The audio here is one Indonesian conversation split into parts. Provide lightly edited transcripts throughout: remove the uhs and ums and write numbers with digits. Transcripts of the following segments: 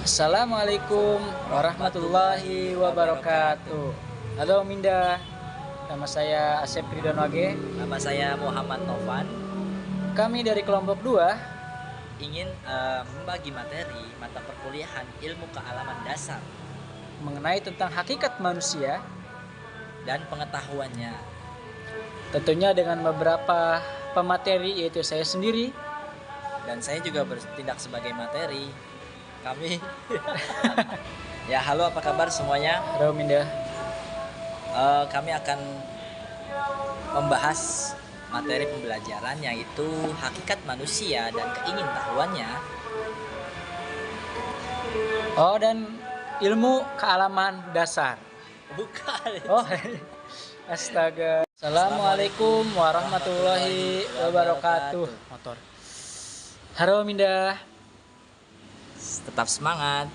Assalamualaikum warahmatullahi wabarakatuh. Halo Minda, nama saya Asep Ridwan Wage. Nama saya Muhammad Novan. Kami dari kelompok 2 Ingin membagi materi mata perkuliahan ilmu kealaman dasar mengenai tentang hakikat manusia, dan pengetahuannya. tentunya dengan beberapa pemateri yaitu saya sendiri. Dan saya juga bertindak sebagai materi. Kami ya, halo, apa kabar semuanya? Halo Minda. Kami akan membahas materi pembelajaran yaitu hakikat manusia dan keingintahuannya. Oh, dan ilmu kealaman dasar. Bukan. Oh, astaga. Assalamualaikum warahmatullahi wabarakatuh. Motor. Halo Minda. Tetap semangat.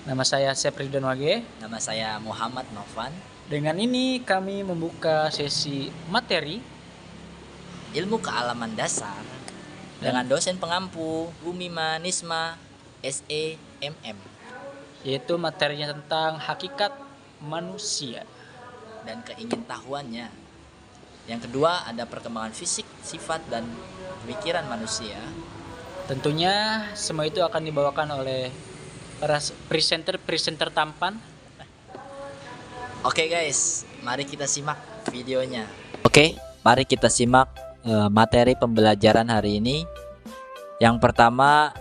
Nama saya Asep Ridwan Wage. Nama saya Muhammad Novan. Dengan ini kami membuka sesi materi Ilmu kealaman dasar dengan dosen pengampu Umima Nisma SEMM, yaitu materinya tentang hakikat manusia. dan keingintahuannya. Yang kedua ada perkembangan fisik, sifat, dan pemikiran manusia. Tentunya semua itu akan dibawakan oleh para presenter tampan. Oke guys, mari kita simak videonya. Oke, mari kita simak materi pembelajaran hari ini. Yang pertama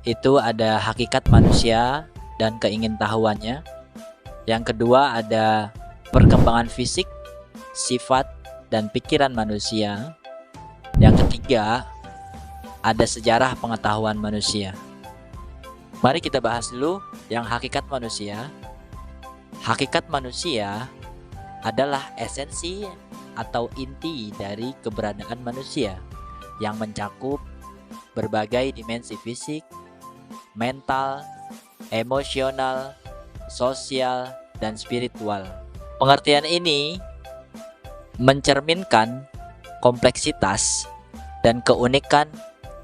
itu ada hakikat manusia dan keingintahuannya. Yang kedua ada perkembangan fisik, sifat, dan pikiran manusia. Yang ketiga ada sejarah pengetahuan manusia. Mari kita bahas dulu yang hakikat manusia. Hakikat manusia adalah esensi atau inti dari keberadaan manusia yang mencakup berbagai dimensi fisik, mental, emosional, sosial, dan spiritual. Pengertian ini mencerminkan kompleksitas dan keunikan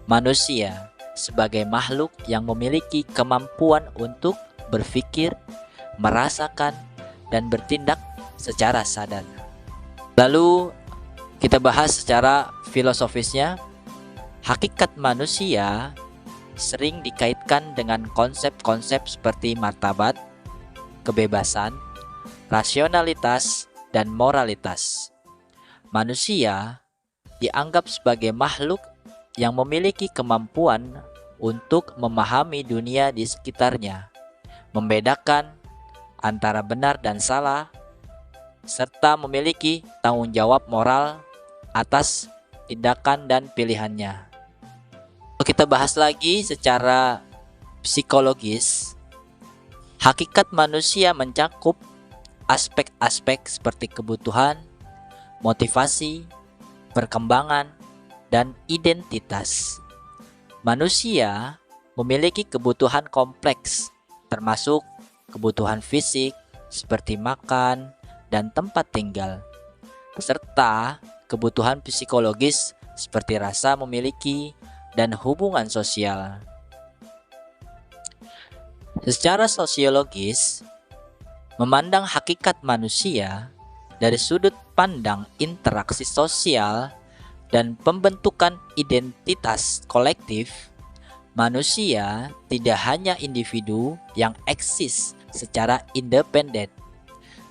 manusia sebagai makhluk yang memiliki kemampuan untuk berpikir, merasakan, dan bertindak secara sadar. Lalu kita bahas secara filosofisnya. Hakikat manusia sering dikaitkan dengan konsep-konsep seperti martabat, kebebasan, rasionalitas, dan moralitas. Manusia dianggap sebagai makhluk yang memiliki kemampuan untuk memahami dunia di sekitarnya, membedakan antara benar dan salah, serta memiliki tanggung jawab moral atas tindakan dan pilihannya. Kita bahas lagi secara psikologis. Hakikat manusia mencakup aspek-aspek seperti kebutuhan, motivasi, perkembangan, dan identitas. Manusia memiliki kebutuhan kompleks, termasuk kebutuhan fisik seperti makan dan tempat tinggal, serta kebutuhan psikologis seperti rasa memiliki dan hubungan sosial. Secara sosiologis, memandang hakikat manusia dari sudut pandang interaksi sosial dan pembentukan identitas kolektif, manusia tidak hanya individu yang eksis secara independen,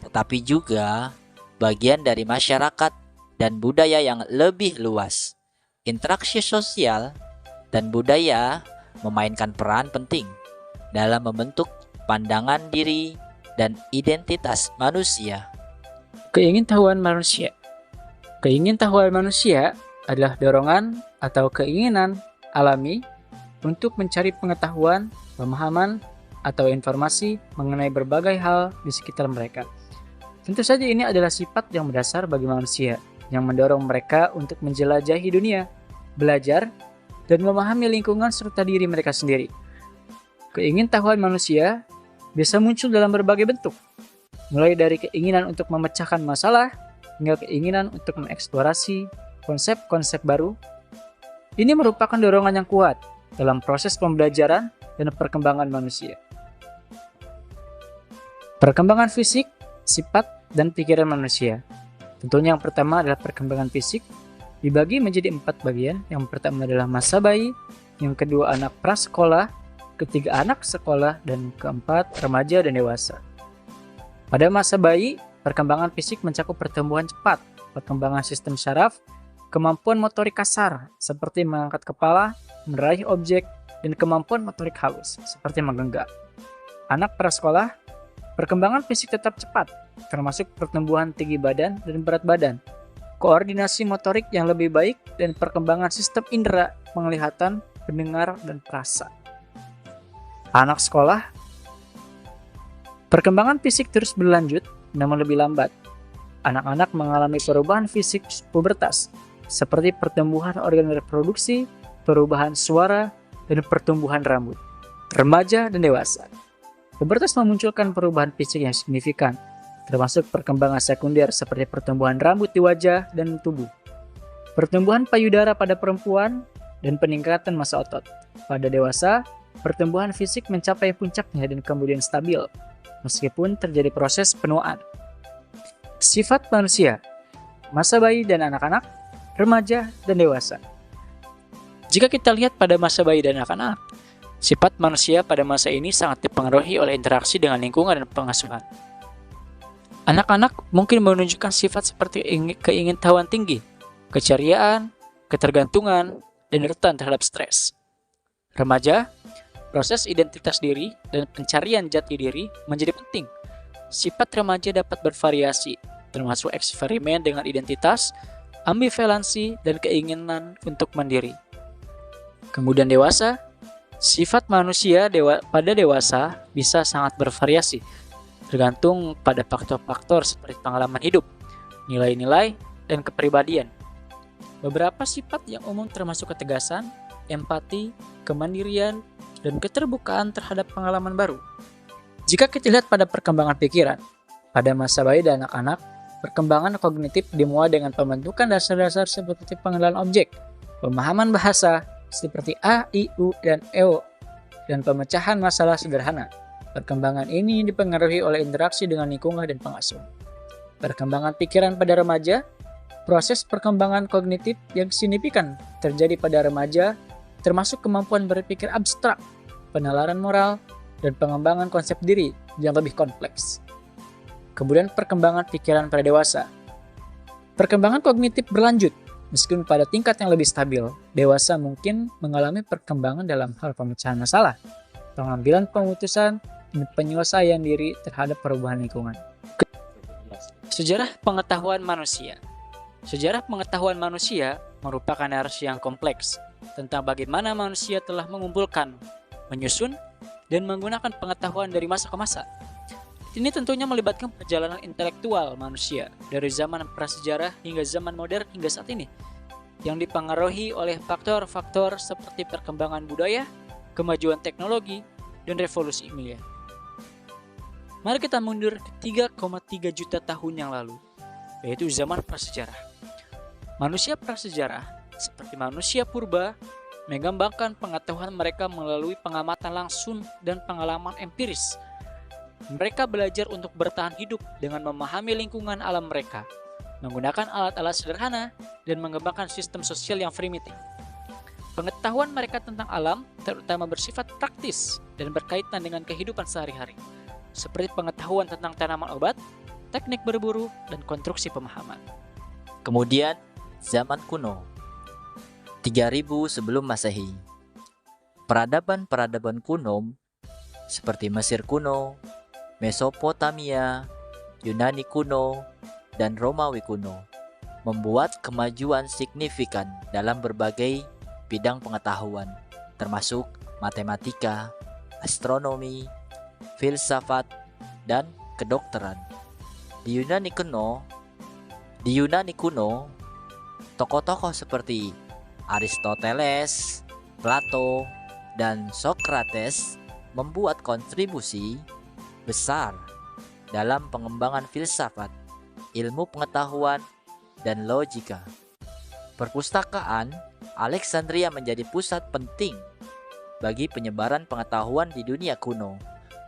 tetapi juga bagian dari masyarakat dan budaya yang lebih luas. Interaksi sosial dan budaya memainkan peran penting dalam membentuk pandangan diri dan identitas manusia. Keingintahuan manusia. Keingintahuan manusia adalah dorongan atau keinginan alami untuk mencari pengetahuan, pemahaman, atau informasi mengenai berbagai hal di sekitar mereka. Tentu saja ini adalah sifat yang mendasar bagi manusia, yang mendorong mereka untuk menjelajahi dunia, belajar, dan memahami lingkungan serta diri mereka sendiri. Keingintahuan manusia bisa muncul dalam berbagai bentuk, mulai dari keinginan untuk memecahkan masalah, hingga keinginan untuk mengeksplorasi konsep-konsep baru. Ini merupakan dorongan yang kuat dalam proses pembelajaran dan perkembangan manusia. Perkembangan fisik, sifat, dan pikiran manusia. Tentunya yang pertama adalah perkembangan fisik, dibagi menjadi 4 bagian. Yang pertama adalah masa bayi, yang kedua anak prasekolah, ketiga anak sekolah, dan keempat remaja dan dewasa. Pada masa bayi, perkembangan fisik mencakup pertumbuhan cepat, perkembangan sistem syaraf, kemampuan motorik kasar seperti mengangkat kepala, meraih objek, dan kemampuan motorik halus seperti menggenggam. Anak prasekolah, perkembangan fisik tetap cepat, termasuk pertumbuhan tinggi badan dan berat badan, koordinasi motorik yang lebih baik, dan perkembangan sistem indera, penglihatan, pendengar, dan perasa. Anak sekolah, perkembangan fisik terus berlanjut, namun lebih lambat. Anak-anak mengalami perubahan fisik pubertas, seperti pertumbuhan organ reproduksi, perubahan suara, dan pertumbuhan rambut. Remaja dan dewasa, pubertas memunculkan perubahan fisik yang signifikan, termasuk perkembangan sekunder seperti pertumbuhan rambut di wajah dan tubuh, pertumbuhan payudara pada perempuan, dan peningkatan massa otot. Pada dewasa, pertumbuhan fisik mencapai puncaknya dan kemudian stabil, meskipun terjadi proses penuaan. Sifat manusia, masa bayi dan anak-anak, remaja dan dewasa. Jika kita lihat pada masa bayi dan anak-anak, sifat manusia pada masa ini sangat dipengaruhi oleh interaksi dengan lingkungan dan pengasuhan. Anak-anak mungkin menunjukkan sifat seperti keingintahuan tinggi, keceriaan, ketergantungan, dan rentan terhadap stres. Remaja, proses identitas diri dan pencarian jati diri menjadi penting. Sifat remaja dapat bervariasi, termasuk eksperimen dengan identitas, ambivalensi, dan keinginan untuk mandiri. Kemudian dewasa, sifat manusia pada dewasa bisa sangat bervariasi, tergantung pada faktor-faktor seperti pengalaman hidup, nilai-nilai, dan kepribadian. Beberapa sifat yang umum termasuk ketegasan, empati, kemandirian, dan keterbukaan terhadap pengalaman baru. Jika kita lihat pada perkembangan pikiran, pada masa bayi dan anak-anak, perkembangan kognitif dimuat dengan pembentukan dasar-dasar seperti pengenalan objek, pemahaman bahasa, seperti A, I, U, dan EO, dan pemecahan masalah sederhana. Perkembangan ini dipengaruhi oleh interaksi dengan lingkungan dan pengasuh. Perkembangan pikiran pada remaja, proses perkembangan kognitif yang signifikan terjadi pada remaja, termasuk kemampuan berpikir abstrak, penalaran moral, dan pengembangan konsep diri yang lebih kompleks. Kemudian perkembangan pikiran pada dewasa. Perkembangan kognitif berlanjut. Meskipun pada tingkat yang lebih stabil, dewasa mungkin mengalami perkembangan dalam hal pemecahan masalah, pengambilan keputusan, dan penyelesaian diri terhadap perubahan lingkungan. Sejarah pengetahuan manusia. Sejarah pengetahuan manusia merupakan narasi yang kompleks tentang bagaimana manusia telah mengumpulkan, menyusun, dan menggunakan pengetahuan dari masa ke masa. Ini tentunya melibatkan perjalanan intelektual manusia dari zaman prasejarah hingga zaman modern hingga saat ini, yang dipengaruhi oleh faktor-faktor seperti perkembangan budaya, kemajuan teknologi, dan revolusi ilmiah. Mari kita mundur ke 3,3 juta tahun yang lalu, yaitu zaman prasejarah. Manusia prasejarah, seperti manusia purba, mengembangkan pengetahuan mereka melalui pengamatan langsung dan pengalaman empiris. Mereka belajar untuk bertahan hidup dengan memahami lingkungan alam mereka, menggunakan alat-alat sederhana, dan mengembangkan sistem sosial yang primitif. Pengetahuan mereka tentang alam terutama bersifat praktis dan berkaitan dengan kehidupan sehari-hari, seperti pengetahuan tentang tanaman obat, teknik berburu, dan konstruksi pemahaman. Kemudian, zaman kuno. 3000 sebelum Masehi. Peradaban-peradaban kuno seperti Mesir kuno, Mesopotamia, Yunani kuno, dan Romawi kuno membuat kemajuan signifikan dalam berbagai bidang pengetahuan, termasuk matematika, astronomi, filsafat, dan kedokteran. Di Yunani kuno, tokoh-tokoh seperti Aristoteles, Plato, dan Socrates membuat kontribusi besar dalam pengembangan filsafat, ilmu pengetahuan, dan logika. Perpustakaan Alexandria menjadi pusat penting bagi penyebaran pengetahuan di dunia kuno,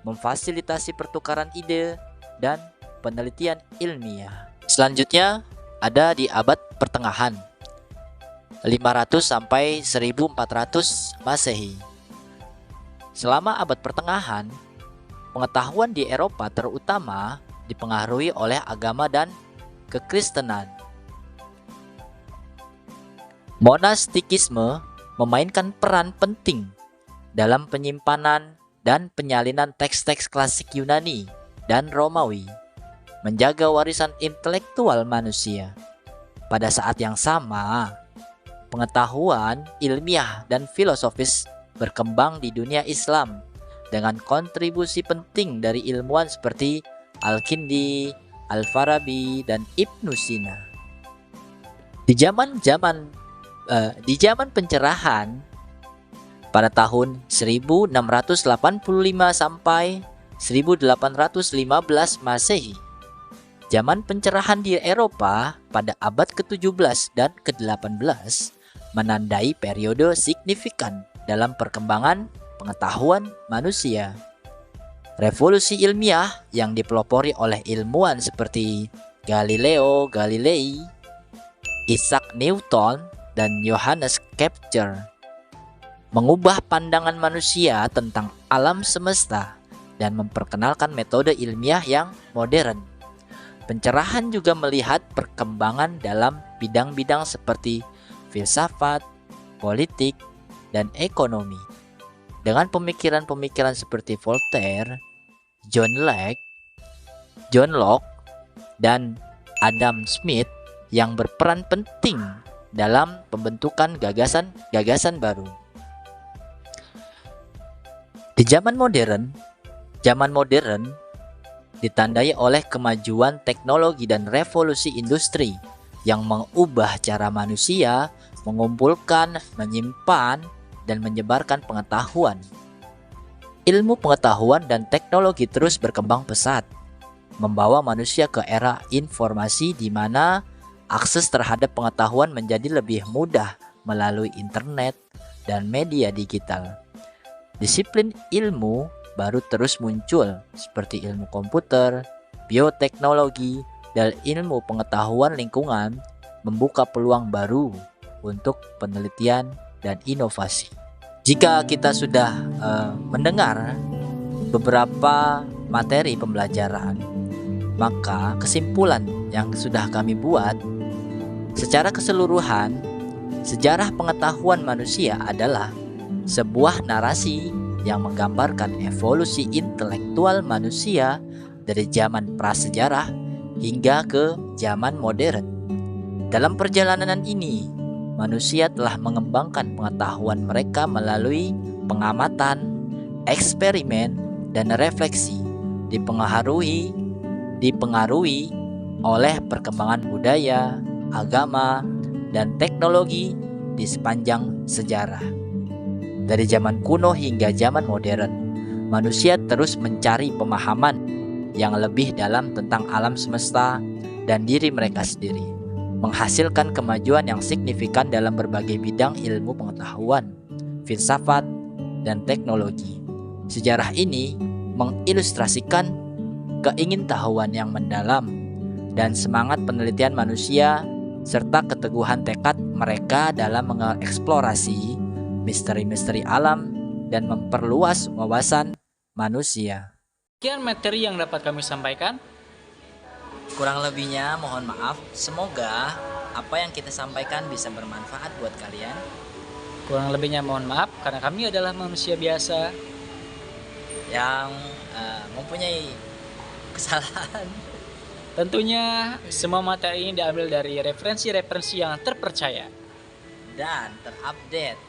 memfasilitasi pertukaran ide, dan penelitian ilmiah. Selanjutnya ada di abad pertengahan 500 sampai 1400 Masehi. Selama abad pertengahan, pengetahuan di Eropa terutama dipengaruhi oleh agama dan kekristenan. Monastikisme memainkan peran penting dalam penyimpanan dan penyalinan teks-teks klasik Yunani dan Romawi, menjaga warisan intelektual manusia. Pada saat yang sama, pengetahuan ilmiah dan filosofis berkembang di dunia Islam dengan kontribusi penting dari ilmuwan seperti Al-Kindi, Al-Farabi, dan Ibnu Sina. Di zaman pencerahan pada tahun 1685 sampai 1815 Masehi, zaman pencerahan di Eropa pada abad ke-17 dan ke-18 menandai periode signifikan dalam perkembangan pengetahuan manusia. Revolusi ilmiah yang dipelopori oleh ilmuwan seperti Galileo Galilei, Isaac Newton, dan Johannes Kepler mengubah pandangan manusia tentang alam semesta dan memperkenalkan metode ilmiah yang modern. Pencerahan juga melihat perkembangan dalam bidang-bidang seperti filsafat, politik, dan ekonomi. Dengan pemikiran-pemikiran seperti Voltaire, John Locke, dan Adam Smith yang berperan penting dalam pembentukan gagasan-gagasan baru. Di zaman modern ditandai oleh kemajuan teknologi dan revolusi industri yang mengubah cara manusia mengumpulkan, menyimpan, dan menyebarkan pengetahuan. Ilmu pengetahuan dan teknologi terus berkembang pesat, membawa manusia ke era informasi di mana akses terhadap pengetahuan menjadi lebih mudah melalui internet dan media digital. Disiplin ilmu baru terus muncul seperti ilmu komputer, bioteknologi, dan ilmu pengetahuan lingkungan membuka peluang baru untuk penelitian dan inovasi. Jika kita sudah mendengar beberapa materi pembelajaran, maka kesimpulan yang sudah kami buat secara keseluruhan, sejarah pengetahuan manusia adalah sebuah narasi yang menggambarkan evolusi intelektual manusia dari zaman prasejarah hingga ke zaman modern. Dalam perjalanan ini, manusia telah mengembangkan pengetahuan mereka melalui pengamatan, eksperimen, dan refleksi, dipengaruhi oleh perkembangan budaya, agama, dan teknologi di sepanjang sejarah. Dari zaman kuno hingga zaman modern, manusia terus mencari pemahaman yang lebih dalam tentang alam semesta dan diri mereka sendiri, menghasilkan kemajuan yang signifikan dalam berbagai bidang ilmu pengetahuan, filsafat, dan teknologi. Sejarah ini mengilustrasikan keingintahuan yang mendalam dan semangat penelitian manusia serta keteguhan tekad mereka dalam mengeksplorasi misteri-misteri alam dan memperluas wawasan manusia. Sekian materi yang dapat kami sampaikan. Kurang lebihnya mohon maaf. Semoga apa yang kita sampaikan bisa bermanfaat buat kalian. Kurang lebihnya mohon maaf karena kami adalah manusia biasa yang mempunyai kesalahan. Tentunya semua materi ini diambil dari referensi-referensi yang terpercaya dan terupdate.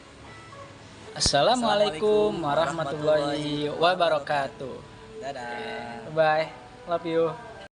Assalamualaikum warahmatullahi wabarakatuh. Dadah. Bye. Love you.